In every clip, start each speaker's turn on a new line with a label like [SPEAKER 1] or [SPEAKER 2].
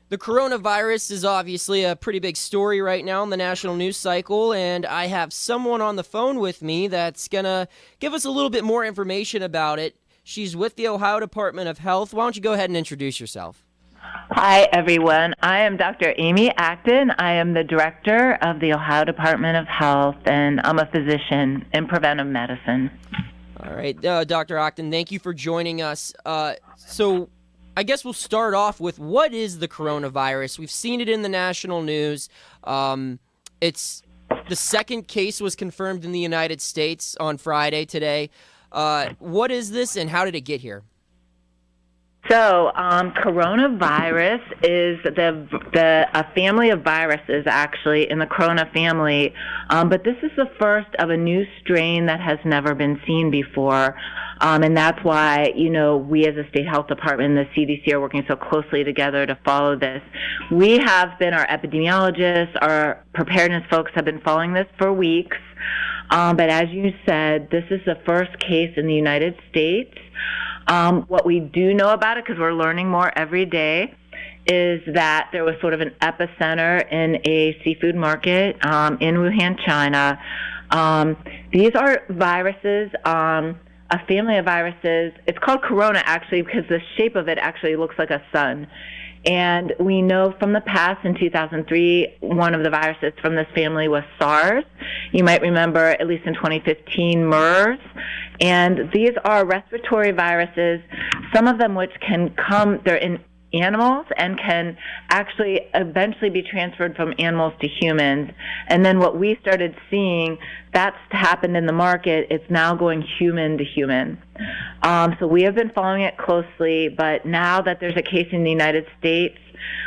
[SPEAKER 1] The coronavirus is obviously a pretty big story right now in the national news cycle, and I have someone on the phone with me that's going to give us a little bit more information about it. She's with the Ohio Department of Health. Why don't you go ahead and introduce yourself?
[SPEAKER 2] Hi, everyone. I am Dr. Amy Acton. I am the director of the Ohio Department of Health, and I'm a physician in preventive medicine.
[SPEAKER 1] All right, Dr. Acton, thank you for joining us. So I guess we'll start off with, what is the coronavirus? We've seen it in the national news. It's the second case was confirmed in the United States on Friday today. What is this, and how did it get here?
[SPEAKER 2] So, coronavirus is a family of viruses, actually, in the corona family. But this is the first of a new strain that has never been seen before. And that's why, we as a state health department and the CDC are working so closely together to follow this. We have been, our epidemiologists, our preparedness folks have been following this for weeks. But as you said, this is the first case in the United States. What we do know about it, because we're learning more every day, is that there was sort of an epicenter in a seafood market in Wuhan, China. These are viruses, a family of viruses. It's called corona, actually, because the shape of it actually looks like a sun. And we know from the past, in 2003, one of the viruses from this family was SARS. You might remember, at least in 2015, MERS. And these are respiratory viruses, some of them which can come, they're in animals and can actually eventually be transferred from animals to humans. And then what we started seeing, that's happened in the market, it's now going human to human. So we have been following it closely, but now that there's a case in the United States,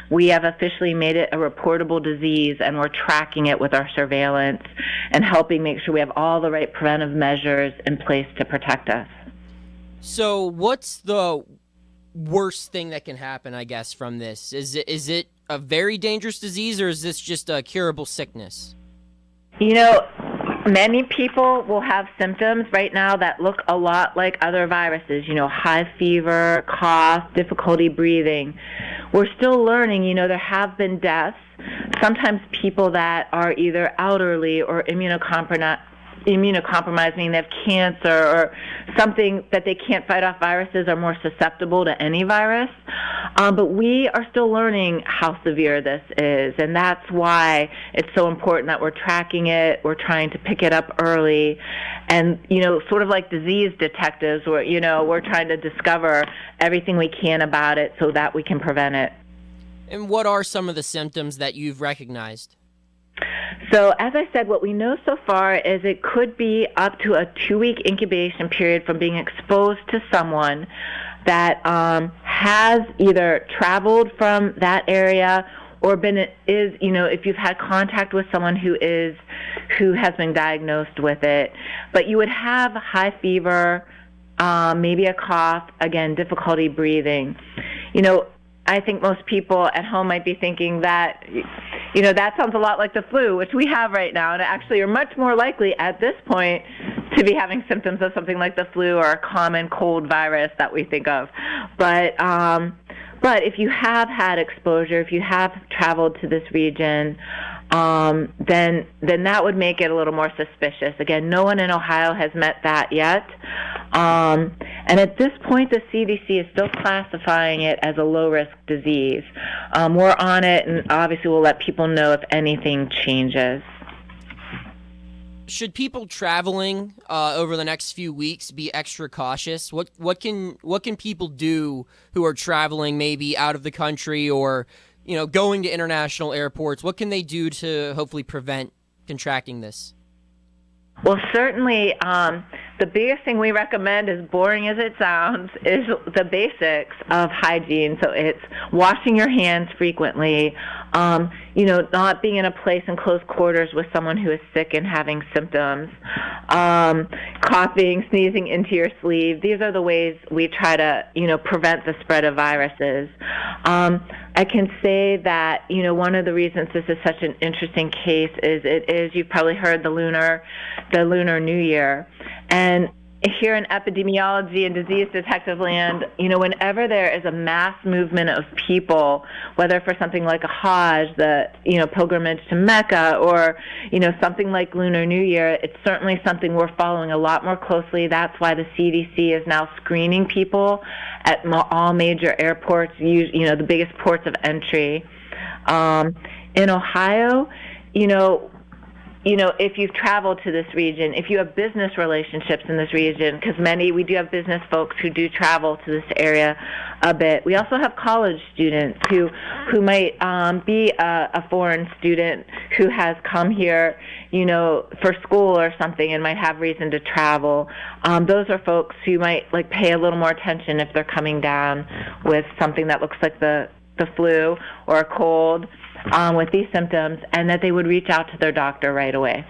[SPEAKER 2] we have officially made it a reportable disease, and we're tracking it with our surveillance and helping make sure we have all the right preventive measures in place to protect us.
[SPEAKER 1] So what's the worst thing that can happen, I guess, from this? Is it a very dangerous disease, or is this just a curable sickness?
[SPEAKER 2] Many people will have symptoms right now that look a lot like other viruses, high fever, cough, difficulty breathing. We're still learning, there have been deaths. Sometimes people that are either elderly or immunocompromised, meaning they have cancer or something that they can't fight off viruses, are more susceptible to any virus. But we are still learning how severe this is, and that's why it's so important that we're tracking it, we're trying to pick it up early, and, sort of like disease detectives, we're trying to discover everything we can about it so that we can prevent it.
[SPEAKER 1] And what are some of the symptoms that you've recognized?
[SPEAKER 2] So, as I said, what we know so far is it could be up to a 2-week incubation period from being exposed to someone that has either traveled from that area or if you've had contact with someone who has been diagnosed with it. But you would have high fever, maybe a cough, again, difficulty breathing. I think most people at home might be thinking that, that sounds a lot like the flu, which we have right now, and actually are much more likely at this point to be having symptoms of something like the flu or a common cold virus that we think of. But if you have had exposure, if you have traveled to this region, then that would make it a little more suspicious. Again, no one in Ohio has met that yet. And at this point, the CDC is still classifying it as a low-risk disease. We're on it, and obviously we'll let people know if anything changes.
[SPEAKER 1] Should people traveling over the next few weeks be extra cautious? What can people do who are traveling maybe out of the country or going to international airports? What can they do to hopefully prevent contracting this?
[SPEAKER 2] Well, certainly, the biggest thing we recommend, as boring as it sounds, is the basics of hygiene. So it's washing your hands frequently, not being in a place in close quarters with someone who is sick and having symptoms, coughing, sneezing into your sleeve. These are the ways we try to, prevent the spread of viruses. I can say that, one of the reasons this is such an interesting case is you've probably heard the Lunar New Year. And here in epidemiology and disease detective land, whenever there is a mass movement of people, whether for something like a Hajj, the pilgrimage to Mecca, or something like Lunar New Year, it's certainly something we're following a lot more closely. That's why the CDC is now screening people at all major airports, the biggest ports of entry. In Ohio, if you've traveled to this region, if you have business relationships in this region, because we do have business folks who do travel to this area a bit. We also have college students who might be a foreign student who has come here, for school or something and might have reason to travel. Those are folks who might pay a little more attention if they're coming down with something that looks like the flu or a cold. With these symptoms, and that they would reach out to their doctor right away.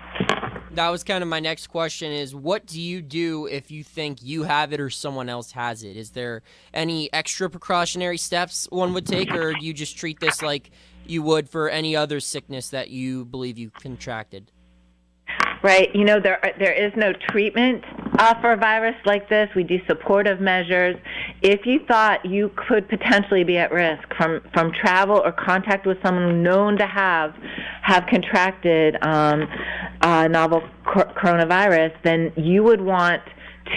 [SPEAKER 1] That was kind of my next question is, what do you do if you think you have it or someone else has it? Is there any extra precautionary steps one would take, or do you just treat this like you would for any other sickness that you believe you contracted?
[SPEAKER 2] Right. There is no treatment for a virus like this. We do supportive measures. If you thought you could potentially be at risk from travel or contact with someone known to have contracted novel coronavirus, then you would want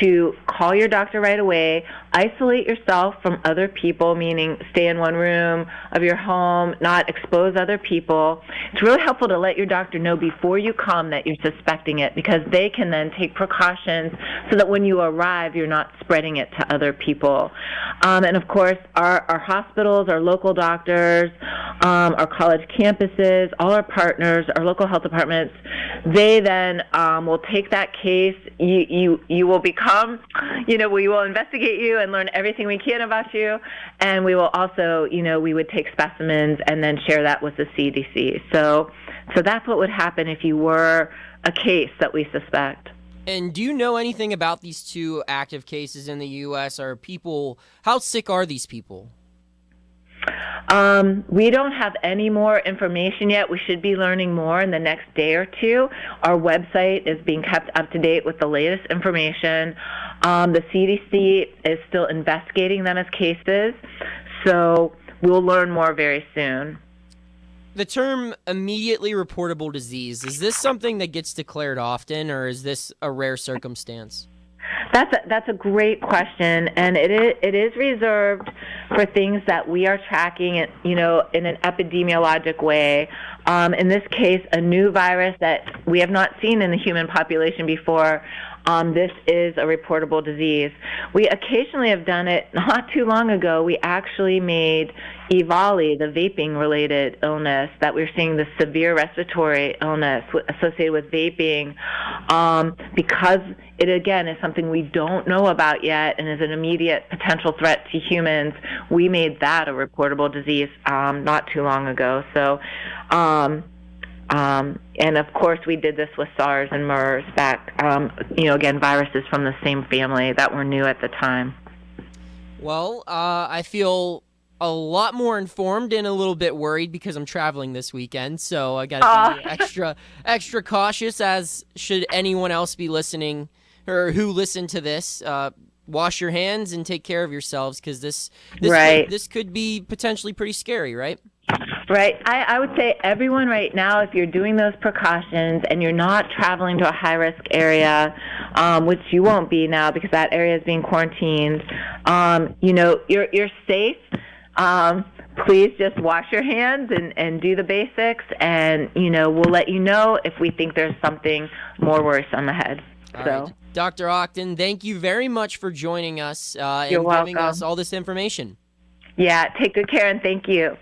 [SPEAKER 2] to call your doctor right away, isolate yourself from other people, meaning stay in one room of your home, not expose other people. It's really helpful to let your doctor know before you come that you're suspecting it, because they can then take precautions so that when you arrive, you're not spreading it to other people. And of course, our hospitals, our local doctors, our college campuses, all our partners, our local health departments, they then will take that case. You will become, we will investigate you and learn everything we can about you, and we will also, we would take specimens and then share that with the CDC. So that's what would happen if you were a case that we suspect.
[SPEAKER 1] And do you know anything about these 2 active cases in the U.S.? How sick are these people?
[SPEAKER 2] We don't have any more information yet. We should be learning more in the next day or 2. Our website is being kept up to date with the latest information. The CDC is still investigating them as cases, so we'll learn more very soon.
[SPEAKER 1] The term immediately reportable disease, is this something that gets declared often, or is this a rare circumstance?
[SPEAKER 2] That's a great question, and it is reserved for things that we are tracking, in an epidemiologic way. In this case, a new virus that we have not seen in the human population before. This is a reportable disease. We occasionally have done it. Not too long ago, we actually made EVALI, the vaping-related illness, that we're seeing the severe respiratory illness associated with vaping, because it, again, is something we don't know about yet and is an immediate potential threat to humans. We made that a reportable disease not too long ago. So, and of course, we did this with SARS and MERS back, again, viruses from the same family that were new at the time.
[SPEAKER 1] Well, I feel a lot more informed and a little bit worried because I'm traveling this weekend, so I gotta be extra cautious, as should anyone else be listening or who listen to this. Wash your hands and take care of yourselves, because this could be potentially pretty scary, right?
[SPEAKER 2] Right. I would say everyone right now, if you're doing those precautions and you're not traveling to a high-risk area, which you won't be now because that area is being quarantined, you're safe. Please just wash your hands and do the basics, and, we'll let you know if we think there's something more worrisome ahead.
[SPEAKER 1] All right. Dr. Acton, thank you very much for joining us and
[SPEAKER 2] You're welcome.
[SPEAKER 1] giving us all this information.
[SPEAKER 2] Yeah, take good care, and thank you.